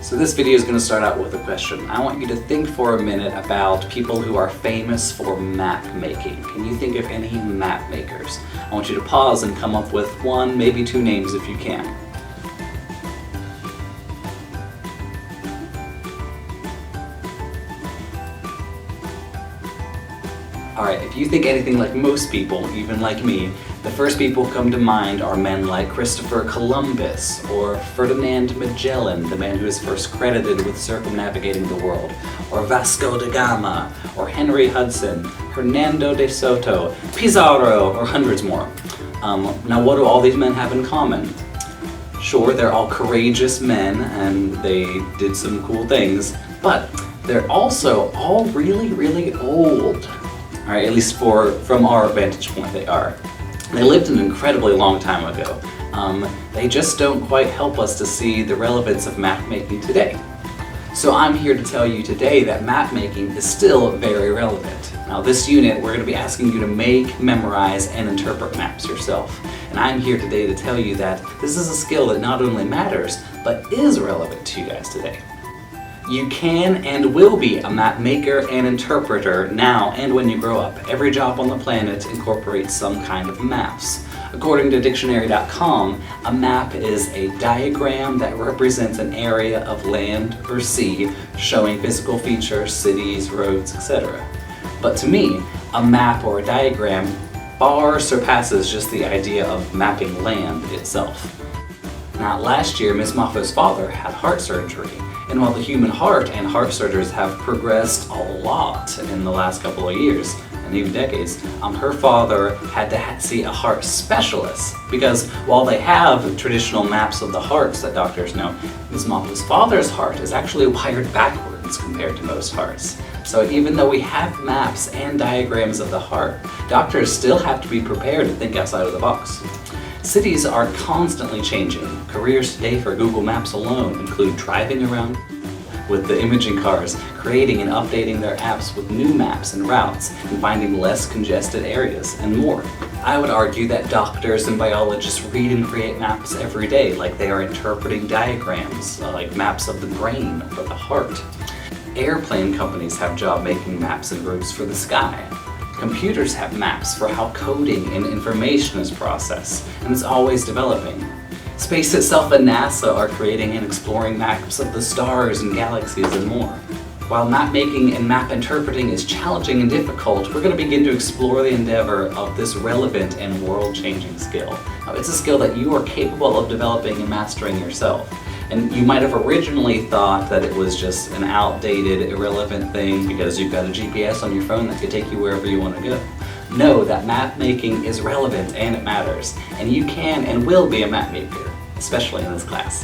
So this video is going to start out with a question. I want you to think for a minute about people who are famous for map making. Can you think of any map makers? I want you to pause and come up with one, maybe two names if you can. Alright, if you think anything like most people, even like me, the first people who come to mind are men like Christopher Columbus or Ferdinand Magellan, the man who is first credited with circumnavigating the world, or Vasco da Gama, or Henry Hudson, Hernando de Soto, Pizarro, or hundreds more. Now what do all these men have in common? Sure, they're all courageous men and they did some cool things, but they're also all really old. Alright, at least from our vantage point they are. They lived an incredibly long time ago. They just don't quite help us to see the relevance of map making today. So I'm here to tell you today that map making is still very relevant. Now this unit, we're going to be asking you to make, memorize, and interpret maps yourself. And I'm here today to tell you that this is a skill that not only matters, but is relevant to you guys today. You can and will be a map maker and interpreter now and when you grow up. Every job on the planet incorporates some kind of maps. According to dictionary.com, a map is a diagram that represents an area of land or sea showing physical features, cities, roads, etc. But to me, a map or a diagram far surpasses just the idea of mapping land itself. Now, last year, Ms. Moffo's father had heart surgery, and while the human heart and heart surgeries have progressed a lot in the last couple of years, and even decades, her father had to see a heart specialist, because while they have traditional maps of the hearts that doctors know, Ms. Moffo's father's heart is actually wired backwards compared to most hearts. So even though we have maps and diagrams of the heart, doctors still have to be prepared to think outside of the box. Cities are constantly changing. Careers today for Google Maps alone include driving around with the imaging cars, creating and updating their apps with new maps and routes, and finding less congested areas, and more. I would argue that doctors and biologists read and create maps every day, like they are interpreting diagrams, like maps of the brain or the heart. Airplane companies have job making maps and routes for the sky. Computers have maps for how coding and information is processed, and it's always developing. Space itself and NASA are creating and exploring maps of the stars and galaxies and more. While map making and map interpreting is challenging and difficult, we're going to begin to explore the endeavor of this relevant and world-changing skill. Now, it's a skill that you are capable of developing and mastering yourself. And you might have originally thought that it was just an outdated, irrelevant thing because you've got a GPS on your phone that could take you wherever you want to go. Know that map making is relevant and it matters, and you can and will be a map maker, especially in this class.